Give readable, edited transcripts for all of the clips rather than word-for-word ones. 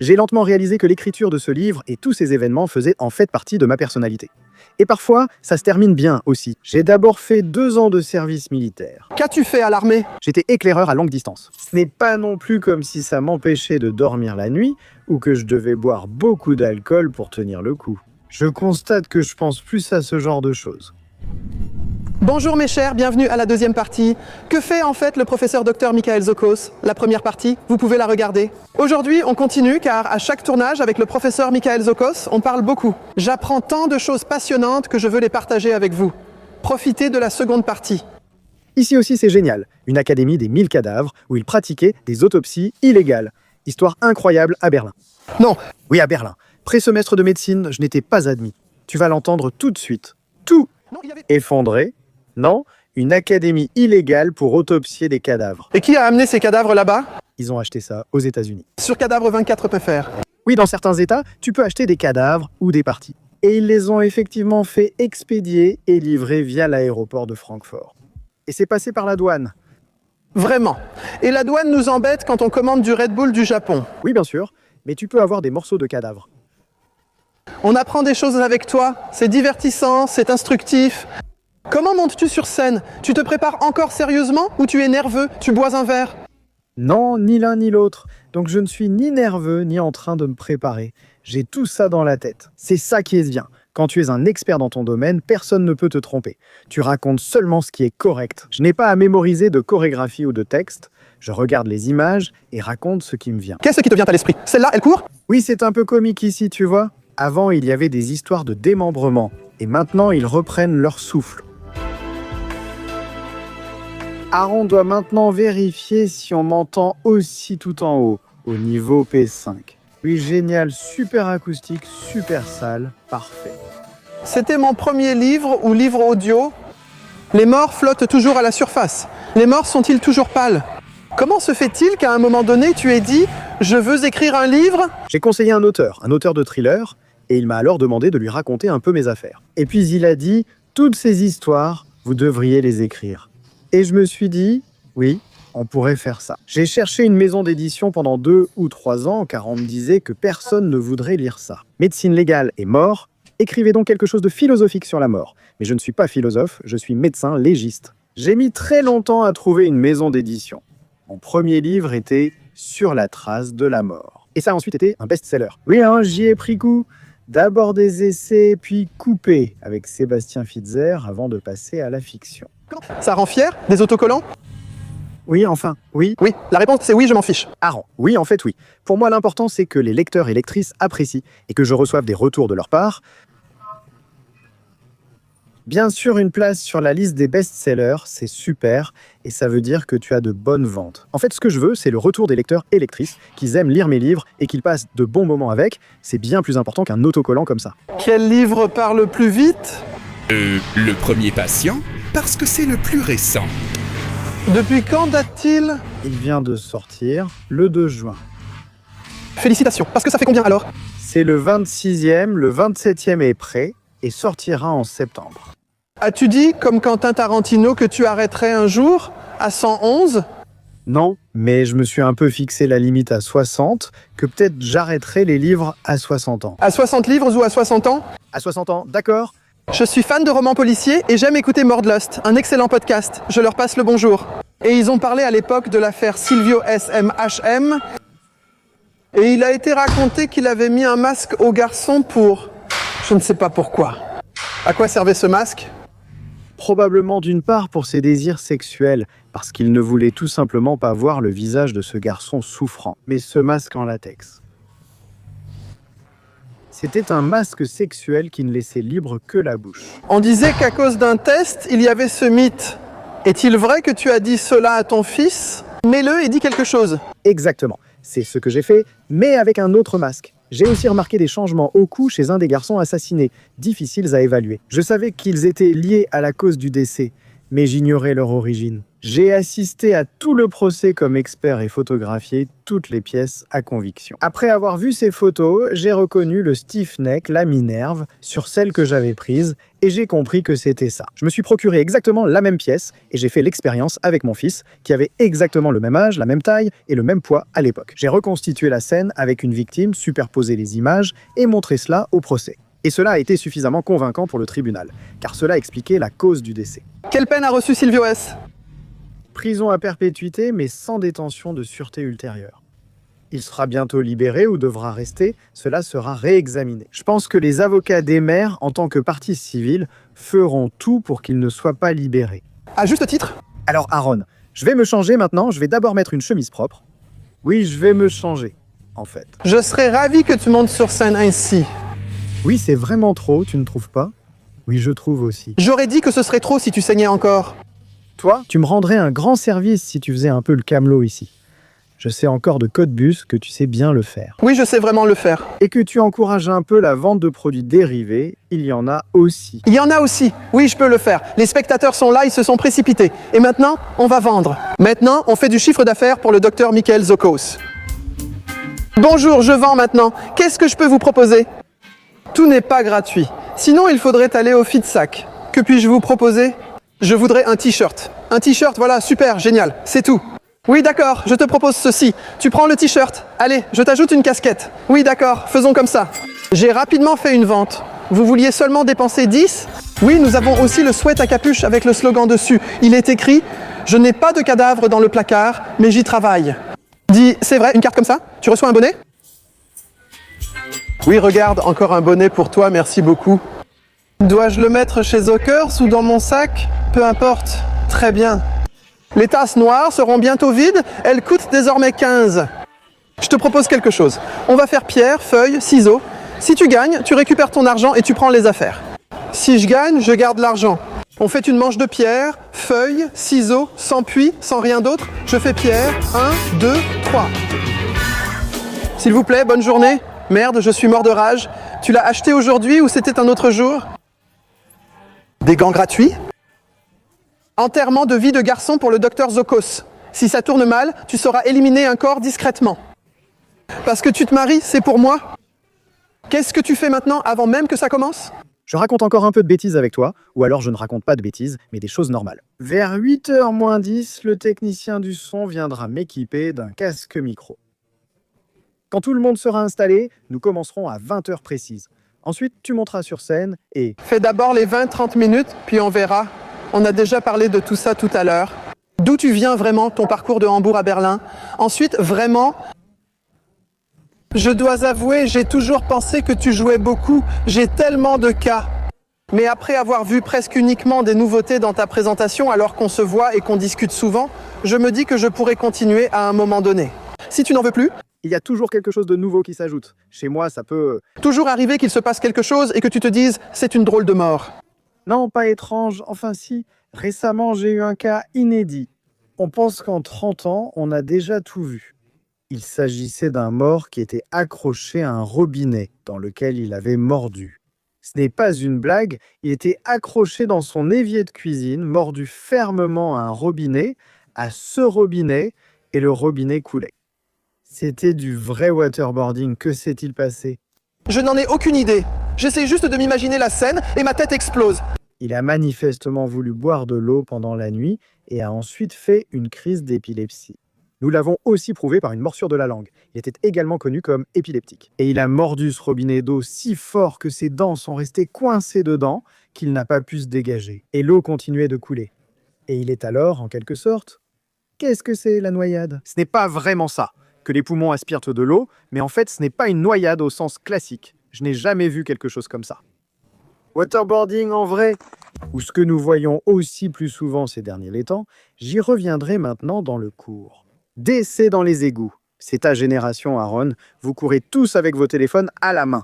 J'ai lentement réalisé que l'écriture de ce livre et tous ces événements faisaient en fait partie de ma personnalité. Et parfois, ça se termine bien aussi. J'ai d'abord fait 2 ans de service militaire. Qu'as-tu fait à l'armée? J'étais éclaireur à longue distance. Ce n'est pas non plus comme si ça m'empêchait de dormir la nuit ou que je devais boire beaucoup d'alcool pour tenir le coup. Je constate que je pense plus à ce genre de choses. Bonjour mes chers, bienvenue à la deuxième partie. Que fait en fait le professeur Dr Michael Zokos? La première partie, vous pouvez la regarder. Aujourd'hui, on continue car à chaque tournage avec le professeur Michael Zokos, on parle beaucoup. J'apprends tant de choses passionnantes que je veux les partager avec vous. Profitez de la seconde partie. Ici aussi, c'est génial. Une académie des 1000 cadavres où ils pratiquaient des autopsies illégales. Histoire incroyable à Berlin. Non, Oui, à Berlin. Pré-semestre de médecine, je n'étais pas admis. Tu vas l'entendre tout de suite. Tout non, il y avait... effondré. Non, une académie illégale pour autopsier des cadavres. Et qui a amené ces cadavres là-bas? Ils ont acheté ça aux États-Unis. Sur cadavre24.fr. Oui, dans certains États, tu peux acheter des cadavres ou des parties. Et ils les ont effectivement fait expédier et livrer via l'aéroport de Francfort. Et c'est passé par la douane. Vraiment. Et la douane nous embête quand on commande du Red Bull du Japon. Oui, bien sûr, mais tu peux avoir des morceaux de cadavres. On apprend des choses avec toi, c'est divertissant, c'est instructif. Comment montes-tu sur scène? Tu te prépares encore sérieusement ou tu es nerveux? Tu bois un verre? Non, ni l'un ni l'autre. Donc je ne suis ni nerveux ni en train de me préparer. J'ai tout ça dans la tête. C'est ça qui est bien. Quand tu es un expert dans ton domaine, personne ne peut te tromper. Tu racontes seulement ce qui est correct. Je n'ai pas à mémoriser de chorégraphie ou de texte. Je regarde les images et raconte ce qui me vient. Qu'est-ce qui te vient à l'esprit? Celle-là, elle court? Oui, c'est un peu comique ici, tu vois. Avant, il y avait des histoires de démembrement. Et maintenant, ils reprennent leur souffle. Aaron doit maintenant vérifier si on m'entend aussi tout en haut, au niveau P5. Oui, génial, super acoustique, super salle, parfait. C'était mon premier livre ou livre audio. Les morts flottent toujours à la surface. Les morts sont-ils toujours pâles? Comment se fait-il qu'à un moment donné, tu aies dit « Je veux écrire un livre » ? J'ai conseillé un auteur de thriller, et il m'a alors demandé de lui raconter un peu mes affaires. Et puis il a dit « Toutes ces histoires, vous devriez les écrire ». Et je me suis dit « Oui, on pourrait faire ça ». J'ai cherché une maison d'édition pendant 2 ou 3 ans, car on me disait que personne ne voudrait lire ça. Médecine légale et mort, écrivez donc quelque chose de philosophique sur la mort. Mais je ne suis pas philosophe, je suis médecin légiste. J'ai mis très longtemps à trouver une maison d'édition. Mon premier livre était « Sur la trace de la mort ». Et ça a ensuite été un best-seller. Oui, hein, j'y ai pris goût. D'abord des essais, puis coupés avec Sébastien Fitzer avant de passer à la fiction. Ça rend fier? Des autocollants? Oui, enfin, oui. Oui, la réponse c'est oui, je m'en fiche. Aaron, oui, en fait, oui. Pour moi, l'important, c'est que les lecteurs et lectrices apprécient et que je reçoive des retours de leur part. Bien sûr, une place sur la liste des best-sellers, c'est super, et ça veut dire que tu as de bonnes ventes. En fait, ce que je veux, c'est le retour des lecteurs et lectrices, qu'ils aiment lire mes livres et qu'ils passent de bons moments avec. C'est bien plus important qu'un autocollant comme ça. Quel livre parle plus vite? Le premier patient, parce que c'est le plus récent. Depuis quand date-t-il? Il vient de sortir le 2 juin. Félicitations, parce que ça fait combien alors? C'est le 26e, le 27e est prêt et sortira en septembre. As-tu dit, comme Quentin Tarantino, que tu arrêterais un jour à 111? Non, mais je me suis un peu fixé la limite à 60, que peut-être j'arrêterai les livres à 60 ans. À 60 livres ou à 60 ans? À 60 ans, d'accord? Je suis fan de romans policiers et j'aime écouter Mordlust, un excellent podcast. Je leur passe le bonjour. Et ils ont parlé à l'époque de l'affaire Silvio SMHM. Et il a été raconté qu'il avait mis un masque au garçon pour... Je ne sais pas pourquoi. À quoi servait ce masque? Probablement d'une part pour ses désirs sexuels, parce qu'il ne voulait tout simplement pas voir le visage de ce garçon souffrant. Mais ce masque en latex. C'était un masque sexuel qui ne laissait libre que la bouche. On disait qu'à cause d'un test, il y avait ce mythe. Est-il vrai que tu as dit cela à ton fils? Mets-le et dis quelque chose. Exactement, c'est ce que j'ai fait, mais avec un autre masque. J'ai aussi remarqué des changements au cou chez un des garçons assassinés, difficiles à évaluer. Je savais qu'ils étaient liés à la cause du décès, mais j'ignorais leur origine. J'ai assisté à tout le procès comme expert et photographié toutes les pièces à conviction. Après avoir vu ces photos, j'ai reconnu le stiff neck, la Minerve, sur celle que j'avais prise et j'ai compris que c'était ça. Je me suis procuré exactement la même pièce et j'ai fait l'expérience avec mon fils qui avait exactement le même âge, la même taille et le même poids à l'époque. J'ai reconstitué la scène avec une victime, superposé les images et montré cela au procès. Et cela a été suffisamment convaincant pour le tribunal, car cela expliquait la cause du décès. Quelle peine a reçu Silvio S? Prison à perpétuité, mais sans détention de sûreté ultérieure. Il sera bientôt libéré ou devra rester, cela sera réexaminé. Je pense que les avocats des maires, en tant que partie civile, feront tout pour qu'il ne soit pas libéré. À juste titre? Alors Aaron, je vais me changer maintenant, je vais d'abord mettre une chemise propre. Oui, je vais me changer, en fait. Je serais ravi que tu montes sur scène ainsi. Oui, c'est vraiment trop, tu ne trouves pas? Oui, je trouve aussi. J'aurais dit que ce serait trop si tu saignais encore. Toi, tu me rendrais un grand service si tu faisais un peu le camelot ici. Je sais encore de code bus que tu sais bien le faire. Oui, je sais vraiment le faire. Et que tu encourages un peu la vente de produits dérivés, il y en a aussi. Il y en a aussi. Oui, je peux le faire. Les spectateurs sont là, ils se sont précipités. Et maintenant, on va vendre. Maintenant, on fait du chiffre d'affaires pour le docteur Michael Zokos. Bonjour, je vends maintenant. Qu'est-ce que je peux vous proposer? Tout n'est pas gratuit. Sinon, il faudrait aller au FitSac. Que puis-je vous proposer? Je voudrais un t-shirt. Un t-shirt, voilà, super, génial, c'est tout. Oui, d'accord, je te propose ceci. Tu prends le t-shirt. Allez, je t'ajoute une casquette. Oui, d'accord, faisons comme ça. J'ai rapidement fait une vente. Vous vouliez seulement dépenser 10? Oui, nous avons aussi le sweat à capuche avec le slogan dessus. Il est écrit « Je n'ai pas de cadavre dans le placard, mais j'y travaille ». Dis, c'est vrai, une carte comme ça? Tu reçois un bonnet? Oui, regarde, encore un bonnet pour toi, merci beaucoup. Dois-je le mettre chez Zokers ou dans mon sac? Peu importe. Très bien. Les tasses noires seront bientôt vides, elles coûtent désormais 15. Je te propose quelque chose. On va faire pierre, feuille, ciseaux. Si tu gagnes, tu récupères ton argent et tu prends les affaires. Si je gagne, je garde l'argent. On fait une manche de pierre, feuille, ciseaux, sans puits, sans rien d'autre. Je fais pierre, 1, 2, 3. S'il vous plaît, bonne journée. Merde, je suis mort de rage. Tu l'as acheté aujourd'hui ou c'était un autre jour? Des gants gratuits? Enterrement de vie de garçon pour le docteur Zokos. Si ça tourne mal, tu sauras éliminer un corps discrètement. Parce que tu te maries, c'est pour moi? Qu'est-ce que tu fais maintenant avant même que ça commence? Je raconte encore un peu de bêtises avec toi, ou alors je ne raconte pas de bêtises, mais des choses normales. Vers 8h moins 10, le technicien du son viendra m'équiper d'un casque micro. Quand tout le monde sera installé, nous commencerons à 20h précises. Ensuite, tu monteras sur scène et... Fais d'abord les 20-30 minutes, puis on verra. On a déjà parlé de tout ça tout à l'heure. D'où tu viens vraiment, ton parcours de Hambourg à Berlin? Ensuite, vraiment... Je dois avouer, j'ai toujours pensé que tu jouais beaucoup. J'ai tellement de cas. Mais après avoir vu presque uniquement des nouveautés dans ta présentation alors qu'on se voit et qu'on discute souvent, je me dis que je pourrais continuer à un moment donné. Si tu n'en veux plus... Il y a toujours quelque chose de nouveau qui s'ajoute. Chez moi, ça peut... Toujours arriver qu'il se passe quelque chose et que tu te dises « c'est une drôle de mort ». Non, pas étrange. Enfin si, récemment j'ai eu un cas inédit. On pense qu'en 30 ans, on a déjà tout vu. Il s'agissait d'un mort qui était accroché à un robinet dans lequel il avait mordu. Ce n'est pas une blague, il était accroché dans son évier de cuisine, mordu fermement à un robinet, à ce robinet, et le robinet coulait. C'était du vrai waterboarding, que s'est-il passé? Je n'en ai aucune idée. J'essaie juste de m'imaginer la scène et ma tête explose. Il a manifestement voulu boire de l'eau pendant la nuit et a ensuite fait une crise d'épilepsie. Nous l'avons aussi prouvé par une morsure de la langue. Il était également connu comme épileptique. Et il a mordu ce robinet d'eau si fort que ses dents sont restées coincées dedans qu'il n'a pas pu se dégager. Et l'eau continuait de couler. Et il est alors, en quelque sorte... Qu'est-ce que c'est la noyade? Ce n'est pas vraiment ça, que les poumons aspirent de l'eau, mais en fait ce n'est pas une noyade au sens classique. Je n'ai jamais vu quelque chose comme ça. Waterboarding en vrai, ou ce que nous voyons aussi plus souvent ces derniers temps, j'y reviendrai maintenant dans le cours. Décès dans les égouts. C'est ta génération, Aaron. Vous courez tous avec vos téléphones à la main.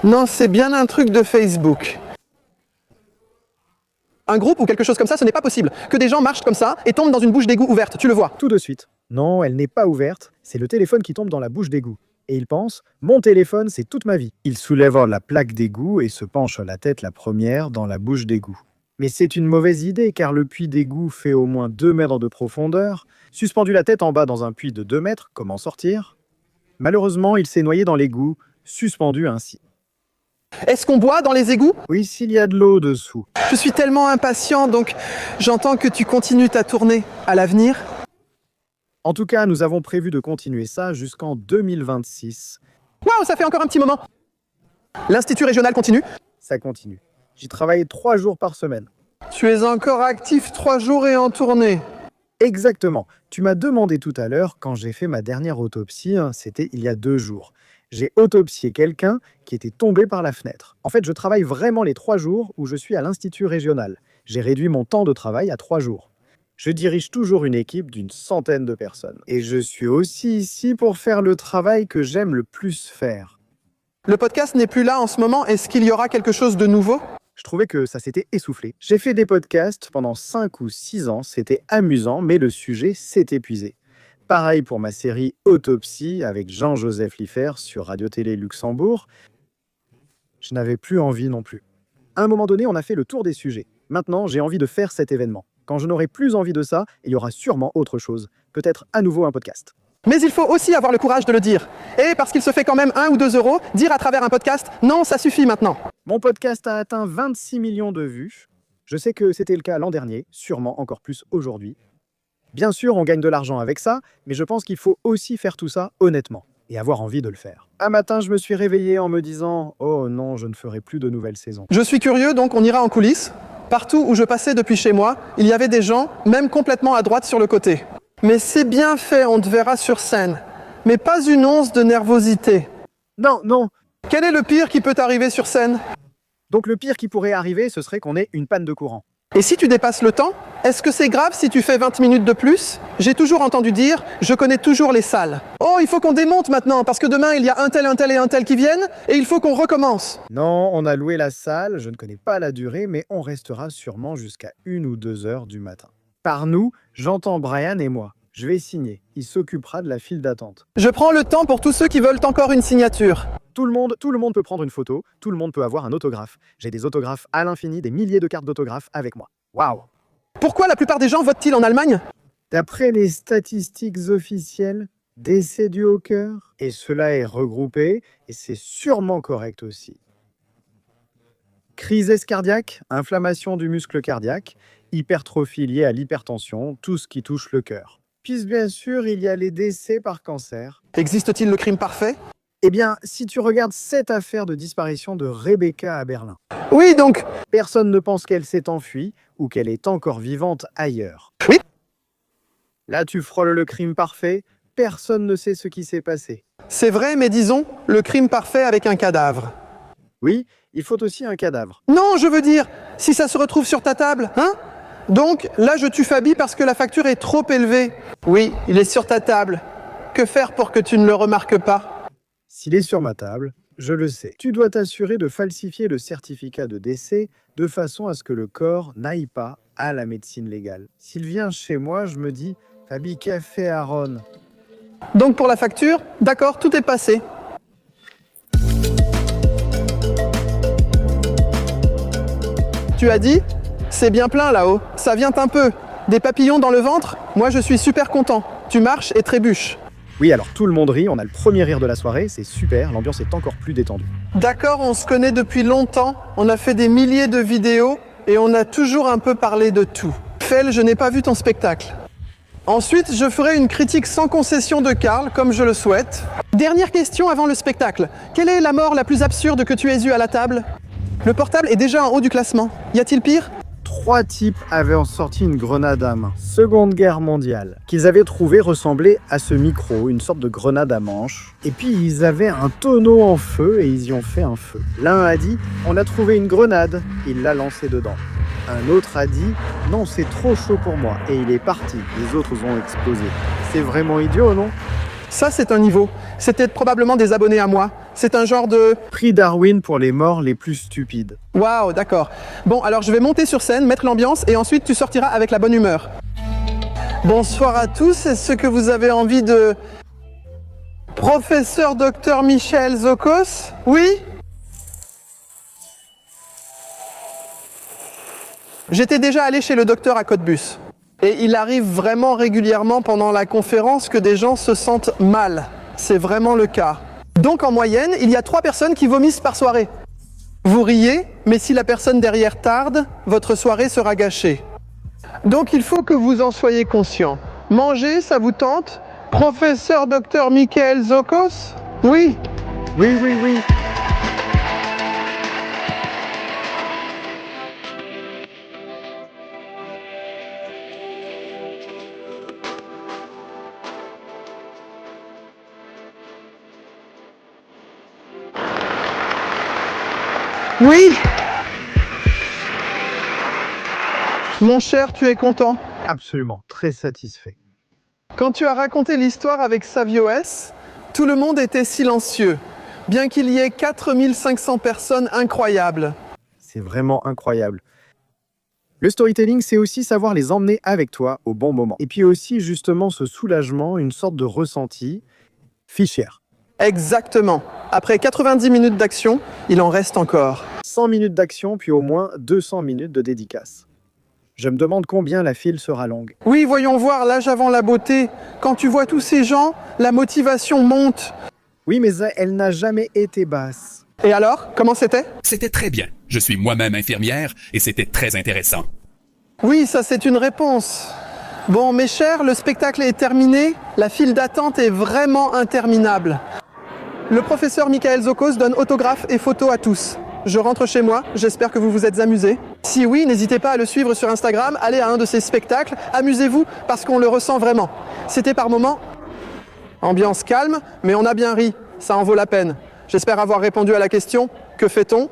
Non, c'est bien un truc de Facebook. Un groupe ou quelque chose comme ça, ce n'est pas possible. Que des gens marchent comme ça et tombent dans une bouche d'égout ouverte, tu le vois. Tout de suite. Non, elle n'est pas ouverte. C'est le téléphone qui tombe dans la bouche d'égout. Et il pense « Mon téléphone, c'est toute ma vie ». Il soulève la plaque d'égout et se penche la tête la première dans la bouche d'égout. Mais c'est une mauvaise idée car le puits d'égout fait au moins 2 mètres de profondeur. Suspendu la tête en bas dans un puits de 2 mètres, comment sortir? Malheureusement, il s'est noyé dans l'égout, suspendu ainsi. Est-ce qu'on boit dans les égouts? Oui, s'il y a de l'eau dessous. Je suis tellement impatient, donc j'entends que tu continues ta tournée. À l'avenir? En tout cas, nous avons prévu de continuer ça jusqu'en 2026. Waouh, ça fait encore un petit moment. L'Institut régional continue? Ça continue. J'y travaille 3 jours par semaine. Tu es encore actif 3 jours et en tournée. Exactement. Tu m'as demandé tout à l'heure quand j'ai fait ma dernière autopsie, c'était il y a 2 jours. J'ai autopsié quelqu'un qui était tombé par la fenêtre. En fait, je travaille vraiment les 3 jours où je suis à l'Institut régional. J'ai réduit mon temps de travail à 3 jours. Je dirige toujours une équipe d'une centaine de personnes. Et je suis aussi ici pour faire le travail que j'aime le plus faire. Le podcast n'est plus là en ce moment. Est-ce qu'il y aura quelque chose de nouveau? Je trouvais que ça s'était essoufflé. J'ai fait des podcasts pendant 5 ou 6 ans, c'était amusant, mais le sujet s'est épuisé. Pareil pour ma série Autopsie avec Jean-Joseph Liffert sur Radio-Télé Luxembourg. Je n'avais plus envie non plus. À un moment donné, on a fait le tour des sujets. Maintenant, j'ai envie de faire cet événement. Quand je n'aurai plus envie de ça, il y aura sûrement autre chose. Peut-être à nouveau un podcast. Mais il faut aussi avoir le courage de le dire. Et parce qu'il se fait quand même 1 ou 2 euros, dire à travers un podcast, non, ça suffit maintenant. Mon podcast a atteint 26 millions de vues. Je sais que c'était le cas l'an dernier, sûrement encore plus aujourd'hui. Bien sûr, on gagne de l'argent avec ça, mais je pense qu'il faut aussi faire tout ça honnêtement et avoir envie de le faire. Un matin, je me suis réveillé en me disant « Oh non, je ne ferai plus de nouvelles saisons. » Je suis curieux, donc on ira en coulisses. Partout où je passais depuis chez moi, il y avait des gens, même complètement à droite sur le côté. Mais c'est bien fait, on te verra sur scène. Mais pas une once de nervosité. Non, non. Quel est le pire qui peut arriver sur scène? Donc le pire qui pourrait arriver, ce serait qu'on ait une panne de courant. Et si tu dépasses le temps, est-ce que c'est grave si tu fais 20 minutes de plus? J'ai toujours entendu dire, je connais toujours les salles. Oh, il faut qu'on démonte maintenant, parce que demain, il y a un tel et un tel qui viennent, et il faut qu'on recommence. Non, on a loué la salle, je ne connais pas la durée, mais on restera sûrement jusqu'à 1 ou 2 heures du matin. Par nous, j'entends Brian et moi. Je vais signer. Il s'occupera de la file d'attente. Je prends le temps pour tous ceux qui veulent encore une signature. Tout le monde peut prendre une photo, tout le monde peut avoir un autographe. J'ai des autographes à l'infini, des milliers de cartes d'autographes avec moi. Waouh! Pourquoi la plupart des gens votent-ils en Allemagne? D'après les statistiques officielles, décès dus au cœur, et cela est regroupé, et c'est sûrement correct aussi. Crise cardiaque, inflammation du muscle cardiaque, hypertrophie liée à l'hypertension, tout ce qui touche le cœur. Puis bien sûr, il y a les décès par cancer. Existe-t-il le crime parfait? Eh bien, si tu regardes cette affaire de disparition de Rebecca à Berlin, Oui, donc... personne ne pense qu'elle s'est enfuie ou qu'elle est encore vivante ailleurs. Oui. Là, tu frôles le crime parfait, personne ne sait ce qui s'est passé. C'est vrai, mais disons, le crime parfait avec un cadavre. Oui, il faut aussi un cadavre. Non, je veux dire, si ça se retrouve sur ta table, hein? Donc, là, je tue Fabi parce que la facture est trop élevée. Oui, il est sur ta table. Que faire pour que tu ne le remarques pas? S'il est sur ma table, je le sais. Tu dois t'assurer de falsifier le certificat de décès de façon à ce que le corps n'aille pas à la médecine légale. S'il vient chez moi, je me dis « Fabi, qu'a fait Aaron ?» Donc pour la facture, d'accord, tout est passé. Tu as dit? C'est bien plein là-haut. Ça vient un peu. Des papillons dans le ventre? Moi, je suis super content. Tu marches et trébuches. Oui, alors tout le monde rit, on a le premier rire de la soirée, c'est super, l'ambiance est encore plus détendue. D'accord, on se connaît depuis longtemps. On a fait des milliers de vidéos et on a toujours un peu parlé de tout. Fel, je n'ai pas vu ton spectacle. Ensuite, je ferai une critique sans concession de Karl, comme je le souhaite. Dernière question avant le spectacle. Quelle est la mort la plus absurde que tu aies eue à la table? Le portable est déjà en haut du classement. Y a-t-il pire? 3 types avaient en sorti une grenade à main, Seconde Guerre mondiale, qu'ils avaient trouvé ressembler à ce micro, une sorte de grenade à manche. Et puis ils avaient un tonneau en feu et ils y ont fait un feu. L'un a dit « On a trouvé une grenade », il l'a lancée dedans. Un autre a dit « Non, c'est trop chaud pour moi » et il est parti. Les autres ont explosé. C'est vraiment idiot, non? Ça, c'est un niveau. C'était probablement des abonnés à moi. C'est un genre de... Prix Darwin pour les morts les plus stupides. Waouh, d'accord. Bon, alors je vais monter sur scène, mettre l'ambiance et ensuite tu sortiras avec la bonne humeur. Bonsoir à tous. Est-ce que vous avez envie de... Professeur Dr Michael Zokos? Oui? J'étais déjà allé chez le docteur à Cottbus. Et il arrive vraiment régulièrement pendant la conférence que des gens se sentent mal. C'est vraiment le cas. Donc en moyenne, il y a 3 personnes qui vomissent par soirée. Vous riez, mais si la personne derrière tarde, votre soirée sera gâchée. Donc il faut que vous en soyez conscient. Manger, ça vous tente? Professeur Dr Michael Zokos? Oui. Oui, oui, oui. Oui. Mon cher, tu es content? Absolument, très satisfait. Quand tu as raconté l'histoire avec Savio S, tout le monde était silencieux, bien qu'il y ait 4500 personnes incroyables. C'est vraiment incroyable. Le storytelling, c'est aussi savoir les emmener avec toi au bon moment. Et puis aussi, justement, ce soulagement, une sorte de ressenti fichière. Exactement. Après 90 minutes d'action, il en reste encore. 100 minutes d'action, puis au moins 200 minutes de dédicace. Je me demande combien la file sera longue. Oui, voyons voir l'âge avant la beauté. Quand tu vois tous ces gens, la motivation monte. Oui, mais elle n'a jamais été basse. Et alors, comment c'était? C'était très bien. Je suis moi-même infirmière et c'était très intéressant. Oui, ça c'est une réponse. Bon, mes chers, le spectacle est terminé. La file d'attente est vraiment interminable. Le professeur Michael Zokos donne autographes et photos à tous. Je rentre chez moi, j'espère que vous vous êtes amusés. Si oui, n'hésitez pas à le suivre sur Instagram, allez à un de ses spectacles, amusez-vous parce qu'on le ressent vraiment. C'était par moments ambiance calme, mais on a bien ri, ça en vaut la peine. J'espère avoir répondu à la question, que fait-on ?